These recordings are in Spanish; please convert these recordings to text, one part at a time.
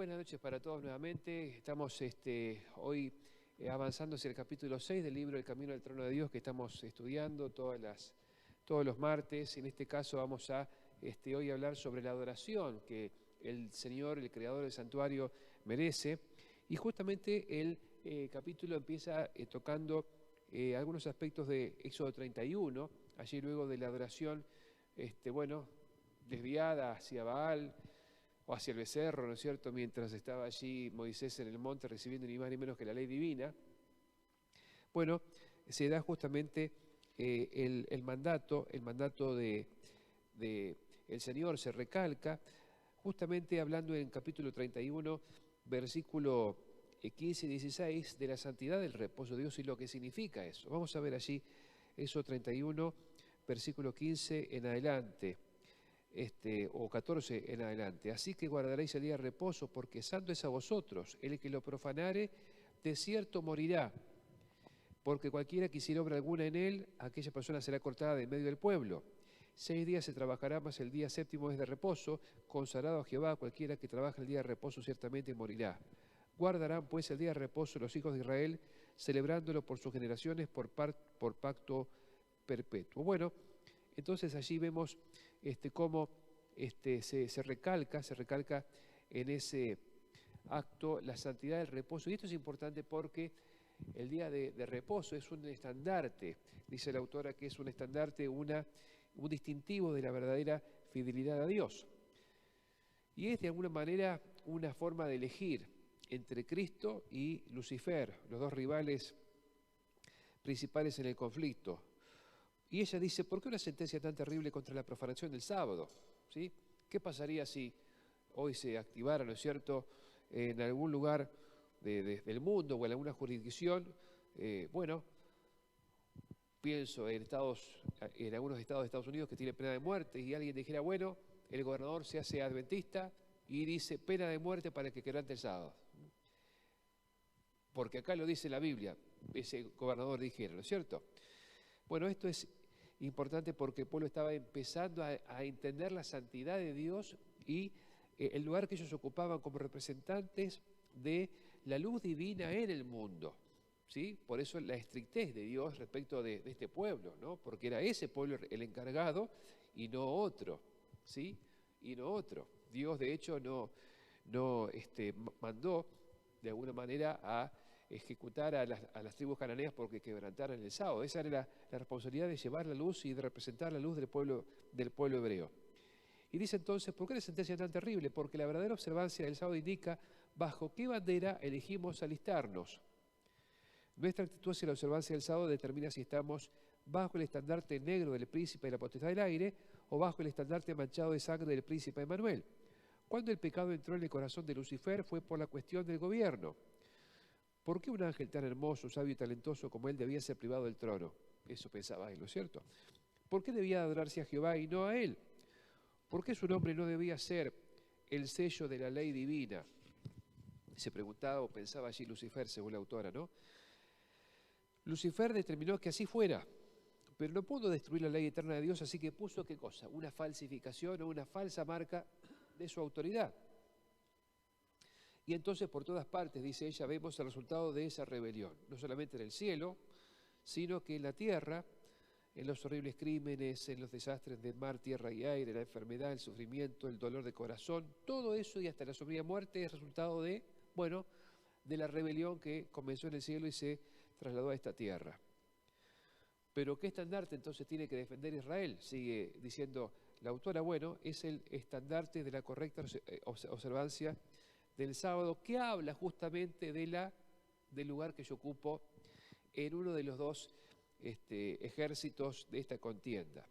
Buenas noches para todos nuevamente. Estamos hoy avanzando hacia el capítulo 6 del libro El Camino al Trono de Dios que estamos estudiando todos los martes. En este caso vamos a hoy hablar sobre la adoración que el Señor, el Creador del santuario, merece. Y justamente el capítulo empieza tocando algunos aspectos de Éxodo 31, allí luego de la adoración, desviada hacia Baal, o hacia el becerro, ¿no es cierto?, mientras estaba allí Moisés en el monte recibiendo ni más ni menos que la ley divina. Bueno, se da justamente el mandato de el Señor se recalca, justamente hablando en capítulo 31, versículo 15 y 16, de la santidad del reposo de Dios y lo que significa eso. Vamos a ver allí eso 31, versículo 15 en adelante. O 14 en adelante. Así que guardaréis el día de reposo, porque santo es a vosotros. El que lo profanare, de cierto morirá. Porque cualquiera que hiciere obra alguna en él, aquella persona será cortada de en medio del pueblo. 6 días se trabajará, mas el día séptimo es de reposo, consagrado a Jehová. Cualquiera que trabaja el día de reposo ciertamente morirá. Guardarán pues el día de reposo los hijos de Israel, celebrándolo por sus generaciones, por pacto perpetuo. Bueno, entonces allí vemos cómo se recalca en ese acto la santidad del reposo. Y esto es importante porque el día de reposo es un estandarte, dice la autora, que es un estandarte, un distintivo de la verdadera fidelidad a Dios. Y es de alguna manera una forma de elegir entre Cristo y Lucifer, los dos rivales principales en el conflicto. Y ella dice, ¿por qué una sentencia tan terrible contra la profanación del sábado? ¿Sí? ¿Qué pasaría si hoy se activara, ¿no es cierto?, en algún lugar del mundo o en alguna jurisdicción? Pienso en algunos estados de Estados Unidos que tienen pena de muerte y alguien dijera, bueno, el gobernador se hace adventista y dice pena de muerte para el que quebrante el sábado. Porque acá lo dice la Biblia, ese gobernador dijera, ¿no es cierto? Bueno, esto es importante porque el pueblo estaba empezando a entender la santidad de Dios y el lugar que ellos ocupaban como representantes de la luz divina en el mundo, ¿sí? Por eso la estrictez de Dios respecto de este pueblo, ¿no? Porque era ese pueblo el encargado y no otro, ¿sí? Y no otro. Dios, de hecho, no mandó de alguna manera a ejecutar a las tribus cananeas porque quebrantaran el sábado. Esa era la responsabilidad de llevar la luz y de representar la luz del pueblo hebreo. Y dice entonces, ¿por qué la sentencia tan terrible? Porque la verdadera observancia del sábado indica bajo qué bandera elegimos alistarnos. Nuestra actitud hacia la observancia del sábado determina si estamos bajo el estandarte negro del príncipe de la potestad del aire o bajo el estandarte manchado de sangre del príncipe Emmanuel. Cuando el pecado entró en el corazón de Lucifer fue por la cuestión del gobierno. ¿Por qué un ángel tan hermoso, sabio y talentoso como él debía ser privado del trono? Eso pensaba él, ¿no es cierto? ¿Por qué debía adorarse a Jehová y no a él? ¿Por qué su nombre no debía ser el sello de la ley divina? Se preguntaba o pensaba allí Lucifer, según la autora, ¿no? Lucifer determinó que así fuera, pero no pudo destruir la ley eterna de Dios, así que puso, ¿qué cosa? Una falsificación o una falsa marca de su autoridad. Y entonces por todas partes, dice ella, vemos el resultado de esa rebelión, no solamente en el cielo, sino que en la tierra, en los horribles crímenes, en los desastres de mar, tierra y aire, la enfermedad, el sufrimiento, el dolor de corazón, todo eso y hasta la sombría muerte es resultado de la rebelión que comenzó en el cielo y se trasladó a esta tierra. Pero ¿qué estandarte entonces tiene que defender Israel? Sigue diciendo la autora, es el estandarte de la correcta observancia del sábado, que habla justamente del lugar que yo ocupo en uno de los dos ejércitos de esta contienda.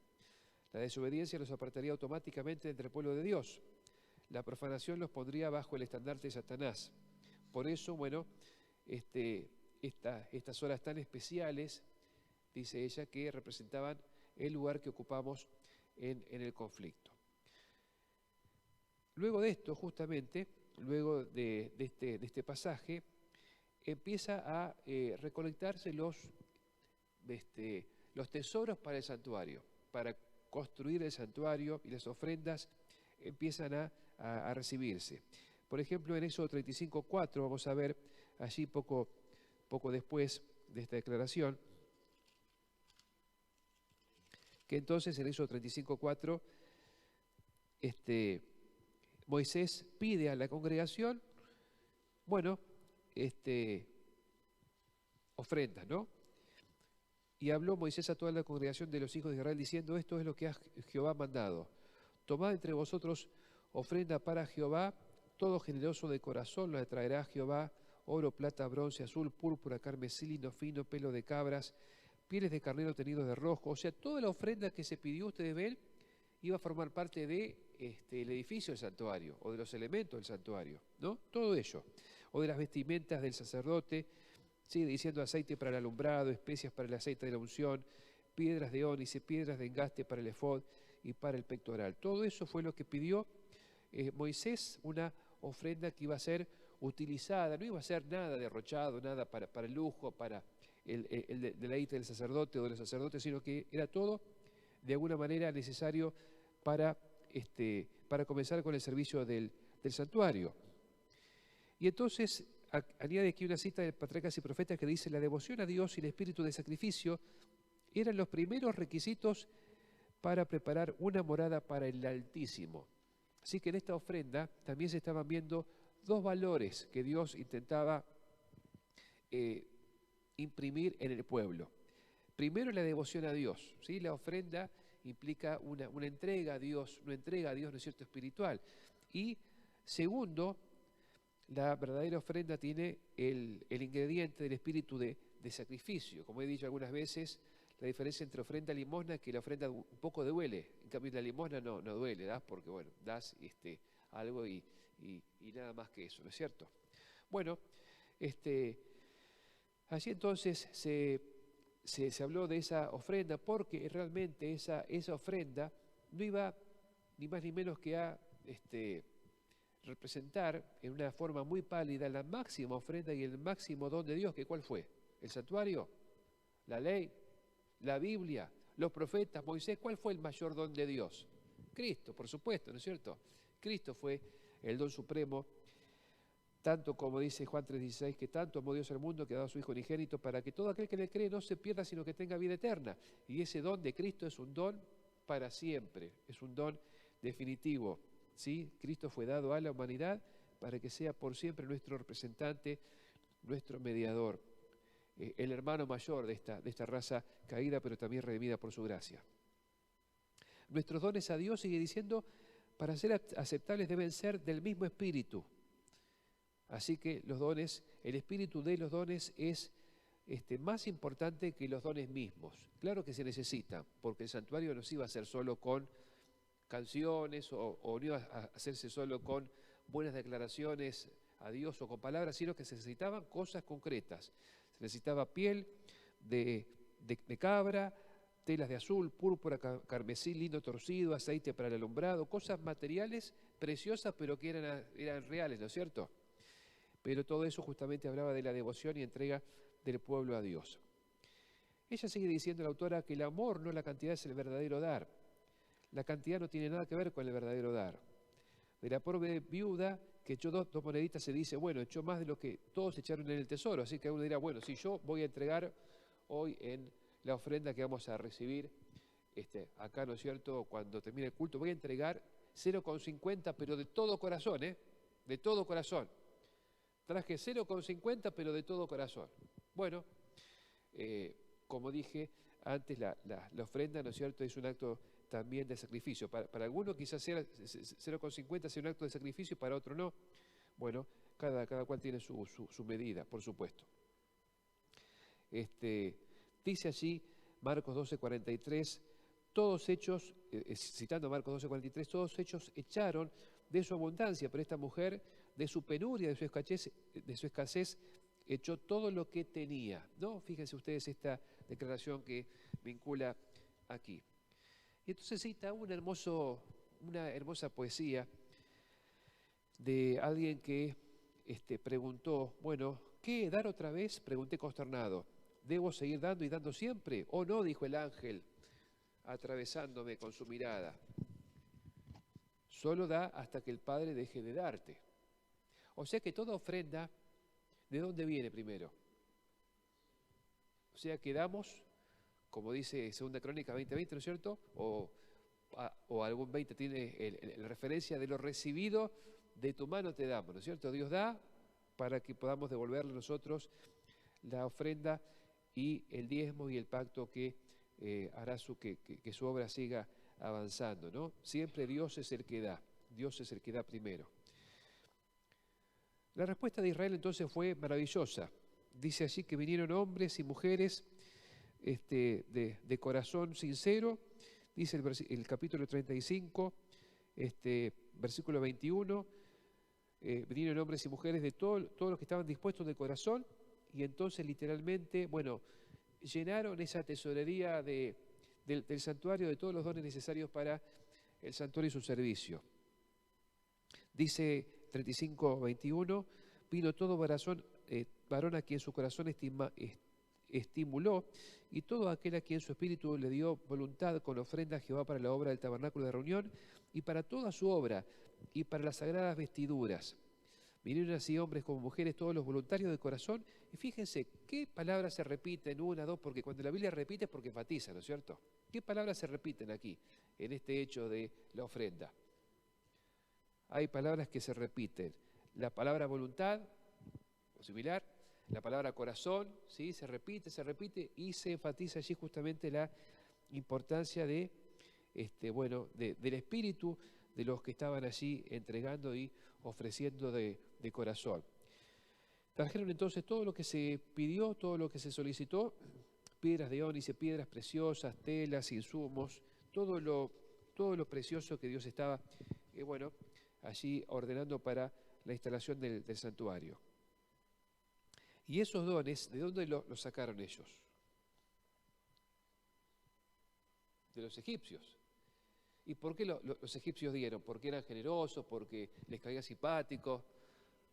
La desobediencia los apartaría automáticamente entre el pueblo de Dios. La profanación los pondría bajo el estandarte de Satanás. Por eso, estas horas tan especiales, dice ella, que representaban el lugar que ocupamos en el conflicto. Luego de esto, justamente, luego de este pasaje, empieza a recolectarse los tesoros para el santuario, para construir el santuario, y las ofrendas empiezan a recibirse. Por ejemplo, en Éxodo 35:4, vamos a ver allí poco después de esta declaración, que entonces en Éxodo 35:4, Moisés pide a la congregación, bueno, ofrendas, ¿no? Y habló Moisés a toda la congregación de los hijos de Israel diciendo, esto es lo que ha Jehová mandado. Tomad entre vosotros ofrenda para Jehová, todo generoso de corazón lo traerá a Jehová, oro, plata, bronce, azul, púrpura, carmesí, lino fino, pelo de cabras, pieles de carnero tenidos de rojo. O sea, toda la ofrenda que se pidió, ustedes ven, iba a formar parte de el edificio del santuario, o de los elementos del santuario, ¿no? Todo ello. O de las vestimentas del sacerdote, sigue diciendo aceite para el alumbrado, especias para el aceite de la unción, piedras de ónice, piedras de engaste para el efod y para el pectoral. Todo eso fue lo que pidió Moisés, una ofrenda que iba a ser utilizada, no iba a ser nada derrochado, nada para el lujo, para el deleite del sacerdote o de los sacerdotes, sino que era todo de alguna manera necesario para comenzar con el servicio del santuario. Y entonces añade aquí una cita de Patriarcas y Profetas que dice, la devoción a Dios y el espíritu de sacrificio eran los primeros requisitos para preparar una morada para el Altísimo. Así que en esta ofrenda también se estaban viendo dos valores que Dios intentaba imprimir en el pueblo. Primero, la devoción a Dios, ¿sí? La ofrenda implica una entrega a Dios, ¿no es cierto?, espiritual. Y segundo, la verdadera ofrenda tiene el ingrediente del espíritu de sacrificio. Como he dicho algunas veces, la diferencia entre ofrenda y limosna es que la ofrenda un poco duele, en cambio la limosna no duele, das porque, bueno, das algo y nada más que eso, ¿no es cierto? Bueno, allí entonces se habló de esa ofrenda porque realmente esa ofrenda no iba ni más ni menos que a representar en una forma muy pálida la máxima ofrenda y el máximo don de Dios, que ¿cuál fue? ¿El santuario? ¿La ley? ¿La Biblia? ¿Los profetas? ¿Moisés? ¿Cuál fue el mayor don de Dios? Cristo, por supuesto, ¿no es cierto? Cristo fue el don supremo, tanto como dice Juan 3:16, que tanto amó Dios al mundo que ha dado a su Hijo unigénito para que todo aquel que le cree no se pierda, sino que tenga vida eterna. Y ese don de Cristo es un don para siempre, es un don definitivo. ¿Sí? Cristo fue dado a la humanidad para que sea por siempre nuestro representante, nuestro mediador, el hermano mayor de esta raza caída, pero también redimida por su gracia. Nuestros dones a Dios, sigue diciendo, para ser aceptables deben ser del mismo espíritu. Así que los dones, el espíritu de los dones es más importante que los dones mismos. Claro que se necesita, porque el santuario no se iba a hacer solo con canciones o no iba a hacerse solo con buenas declaraciones a Dios o con palabras, sino que se necesitaban cosas concretas. Se necesitaba piel de cabra, telas de azul, púrpura, carmesí, lino torcido, aceite para el alumbrado, cosas materiales preciosas pero que eran reales, ¿no es cierto? Pero todo eso justamente hablaba de la devoción y entrega del pueblo a Dios. Ella sigue diciendo, la autora, que el amor, no la cantidad, es el verdadero dar. La cantidad no tiene nada que ver con el verdadero dar. De la pobre viuda que echó dos moneditas se dice, bueno, echó más de lo que todos echaron en el tesoro. Así que uno dirá, bueno, si yo voy a entregar hoy en la ofrenda que vamos a recibir acá, ¿no es cierto?, cuando termine el culto, voy a entregar 0,50, pero de todo corazón, de todo corazón. Traje 0,50, pero de todo corazón. Bueno, como dije antes, la ofrenda, ¿no es cierto?, es un acto también de sacrificio. Para algunos quizás 0,50 sea un acto de sacrificio, para otro no. Bueno, cada cual tiene su medida, por supuesto. Dice allí Marcos 12:43, todos hechos, citando Marcos 12:43, todos hechos echaron de su abundancia, pero esta mujer, de su penuria, de su escasez, echó todo lo que tenía, ¿no? Fíjense ustedes esta declaración que vincula aquí. Y entonces cita una hermosa poesía de alguien que preguntó, bueno, ¿qué dar otra vez? Pregunté consternado. ¿Debo seguir dando y dando siempre? ¿O no? Dijo el ángel, atravesándome con su mirada. Solo da hasta que el Padre deje de darte. O sea que toda ofrenda, ¿de dónde viene primero? O sea que damos, como dice 2 Crónica 20:20, ¿no es cierto? O algún 20 tiene la referencia de lo recibido de tu mano te damos, ¿no es cierto? Dios da para que podamos devolverle a nosotros la ofrenda y el diezmo y el pacto que hará que su obra siga avanzando, ¿no? Siempre Dios es el que da, Dios es el que da primero. La respuesta de Israel entonces fue maravillosa. Dice allí que vinieron hombres y mujeres de corazón sincero, dice el capítulo 35, versículo 21, vinieron hombres y mujeres de todos los que estaban dispuestos de corazón, y entonces literalmente, bueno, llenaron esa tesorería del santuario de todos los dones necesarios para el santuario y su servicio. Dice 35:21, vino todo varón a quien su corazón estimuló, y todo aquel a quien su espíritu le dio voluntad con ofrenda a Jehová para la obra del tabernáculo de reunión, y para toda su obra, y para las sagradas vestiduras. Vinieron así hombres como mujeres, todos los voluntarios de corazón, y fíjense qué palabras se repiten, una, dos, porque cuando la Biblia repite es porque enfatiza, ¿no es cierto? ¿Qué palabras se repiten aquí, en este hecho de la ofrenda? Hay palabras que se repiten. La palabra voluntad, o similar, la palabra corazón, ¿sí? Se repite, y se enfatiza allí justamente la importancia del espíritu de los que estaban allí entregando y ofreciendo de corazón. Trajeron entonces todo lo que se pidió, todo lo que se solicitó, piedras de ónice, piedras preciosas, telas, insumos, todo lo precioso que Dios estaba, allí ordenando para la instalación del santuario. Y esos dones, ¿de dónde los sacaron ellos? De los egipcios. ¿Y por qué los egipcios dieron? ¿Porque eran generosos? ¿Porque les caía simpático?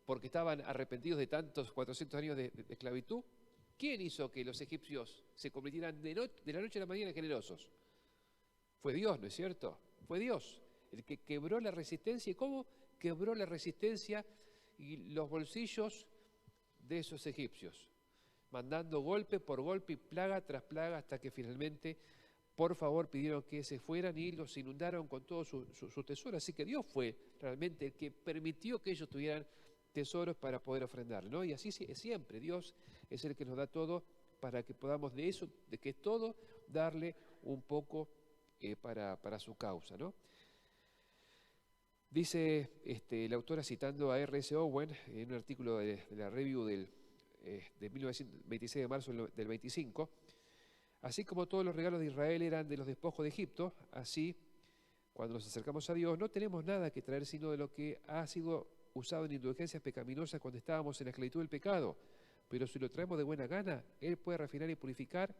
¿Porque estaban arrepentidos de tantos 400 años de esclavitud? ¿Quién hizo que los egipcios se convirtieran de la noche a la mañana en generosos? Fue Dios, ¿no es cierto? Fue Dios el que quebró la resistencia. ¿Y cómo quebró la resistencia y los bolsillos de esos egipcios? Mandando golpe por golpe y plaga tras plaga hasta que finalmente, por favor, pidieron que se fueran y los inundaron con todo su tesoro. Así que Dios fue realmente el que permitió que ellos tuvieran tesoros para poder ofrendar, ¿no? Y así es siempre. Dios es el que nos da todo para que podamos de eso, de que es todo, darle un poco para su causa, ¿no? Dice la autora, citando a R.S. Owen en un artículo de la Review de 26 de marzo del 25, así como todos los regalos de Israel eran de los despojos de Egipto, así, cuando nos acercamos a Dios, no tenemos nada que traer sino de lo que ha sido usado en indulgencias pecaminosas cuando estábamos en la esclavitud del pecado. Pero si lo traemos de buena gana, Él puede refinar y purificar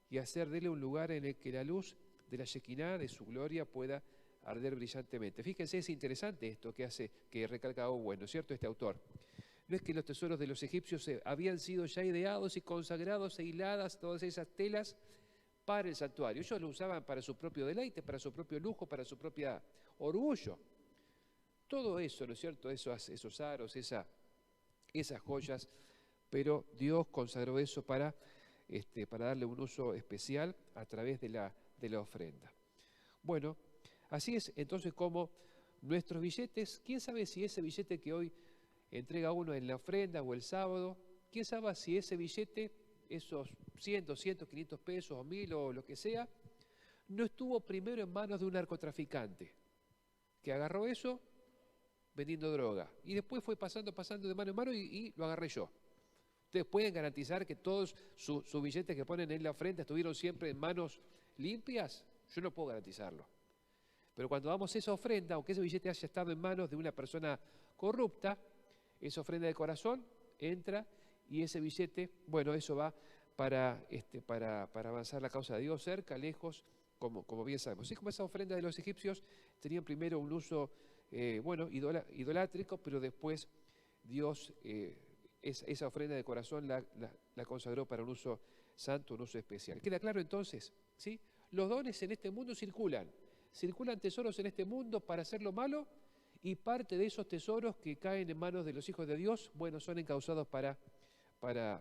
y hacer de él un lugar en el que la luz de la Shekinah, de su gloria, pueda arder brillantemente. Fíjense, es interesante esto que recalca Owen, ¿no es cierto?, este autor. No es que los tesoros de los egipcios habían sido ya ideados y consagrados e hiladas todas esas telas para el santuario. Ellos lo usaban para su propio deleite, para su propio lujo, para su propio orgullo. Todo eso, ¿no es cierto?, esos aros, esas joyas, pero Dios consagró eso para darle un uso especial a través de la ofrenda. Bueno, así es entonces como nuestros billetes, ¿quién sabe si ese billete que hoy entrega uno en la ofrenda o el sábado, quién sabe si ese billete, esos 100, 200, 500 pesos o 1000 o lo que sea, no estuvo primero en manos de un narcotraficante que agarró eso vendiendo droga y después fue pasando de mano en mano y lo agarré yo? ¿Ustedes pueden garantizar que todos sus billetes que ponen en la ofrenda estuvieron siempre en manos limpias? Yo no puedo garantizarlo. Pero cuando damos esa ofrenda, aunque ese billete haya estado en manos de una persona corrupta, esa ofrenda de corazón entra y ese billete, bueno, eso va para avanzar la causa de Dios, cerca, lejos, como bien sabemos. Así como esa ofrenda de los egipcios tenían primero un uso, idolátrico, pero después Dios esa ofrenda de corazón la consagró para un uso santo, un uso especial. ¿Queda claro entonces? ¿Sí? Los dones en este mundo circulan tesoros en este mundo para hacer lo malo y parte de esos tesoros que caen en manos de los hijos de Dios, bueno, son encausados para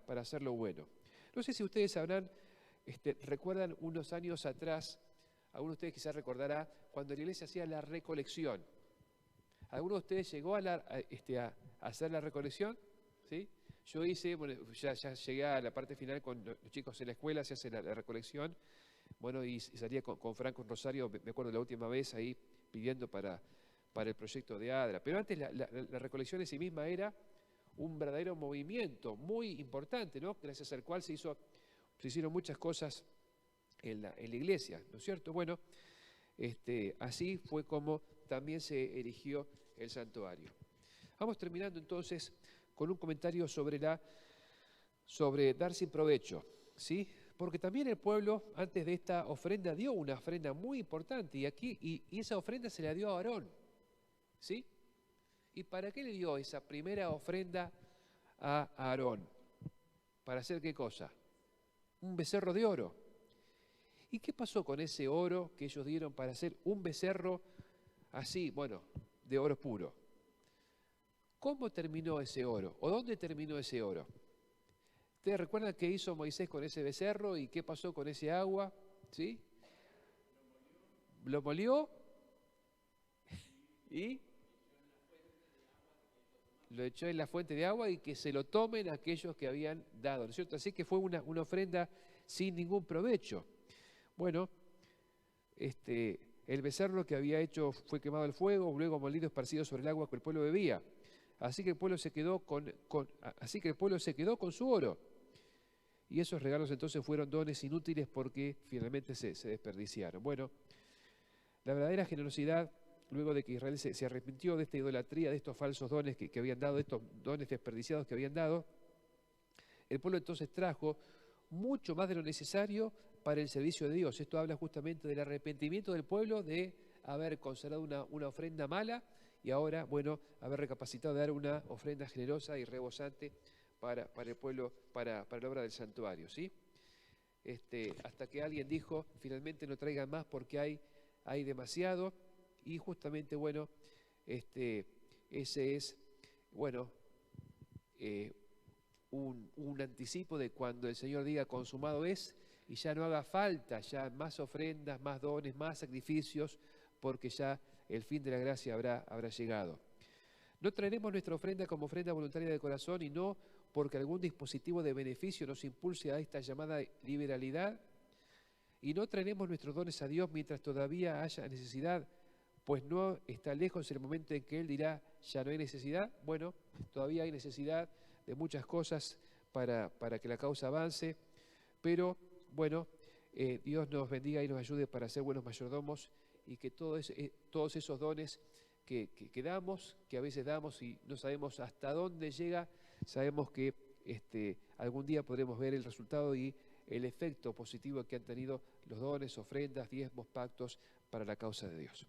hacer lo bueno. No sé si ustedes recuerdan unos años atrás, algunos de ustedes quizás recordará, cuando la iglesia hacía la recolección. ¿Alguno de ustedes llegó a hacer la recolección? ¿Sí? Yo hice, bueno, ya llegué a la parte final con los chicos en la escuela, se hace la recolección, bueno, y salía con Franco en Rosario, me acuerdo la última vez ahí pidiendo para el proyecto de ADRA. Pero antes la recolección en sí misma era un verdadero movimiento muy importante, ¿no? Gracias al cual se hicieron muchas cosas en la iglesia, ¿no es cierto? Bueno, así fue como también se erigió el santuario. Vamos terminando entonces con un comentario sobre dar sin provecho, ¿sí? Porque también el pueblo, antes de esta ofrenda, dio una ofrenda muy importante, y esa ofrenda se la dio a Aarón, ¿sí? ¿Y para qué le dio esa primera ofrenda a Aarón? ¿Para hacer qué cosa? Un becerro de oro. ¿Y qué pasó con ese oro que ellos dieron para hacer un becerro así, bueno, de oro puro? ¿Cómo terminó ese oro? ¿O dónde terminó ese oro? ¿Ustedes recuerdan qué hizo Moisés con ese becerro y qué pasó con ese agua? ¿Sí? Lo molió y lo echó en la fuente de agua y que se lo tomen aquellos que habían dado, ¿no es cierto? Así que fue una ofrenda sin ningún provecho. Bueno, el becerro que había hecho fue quemado al fuego, luego molido, esparcido sobre el agua que el pueblo bebía. Así que el pueblo se quedó con su oro. Y esos regalos entonces fueron dones inútiles porque finalmente se desperdiciaron. Bueno, la verdadera generosidad, luego de que Israel se arrepintió de esta idolatría, de estos falsos dones que habían dado, de estos dones desperdiciados que habían dado, el pueblo entonces trajo mucho más de lo necesario para el servicio de Dios. Esto habla justamente del arrepentimiento del pueblo de haber consagrado una ofrenda mala y ahora, bueno, haber recapacitado de dar una ofrenda generosa y rebosante para el pueblo, para la obra del santuario, ¿sí? Hasta que alguien dijo, finalmente no traigan más porque hay demasiado, y justamente, bueno, ese es, bueno, un anticipo de cuando el Señor diga consumado es, y ya no haga falta ya más ofrendas, más dones, más sacrificios, porque ya el fin de la gracia habrá llegado. No traeremos nuestra ofrenda como ofrenda voluntaria de corazón y no porque algún dispositivo de beneficio nos impulse a esta llamada liberalidad, y no traeremos nuestros dones a Dios mientras todavía haya necesidad, pues no está lejos el momento en que Él dirá, ya no hay necesidad. Bueno, todavía hay necesidad de muchas cosas para que la causa avance, pero bueno, Dios nos bendiga y nos ayude para ser buenos mayordomos y que todos esos dones que damos, que a veces damos y no sabemos hasta dónde llega, sabemos que algún día podremos ver el resultado y el efecto positivo que han tenido los dones, ofrendas, diezmos, pactos para la causa de Dios.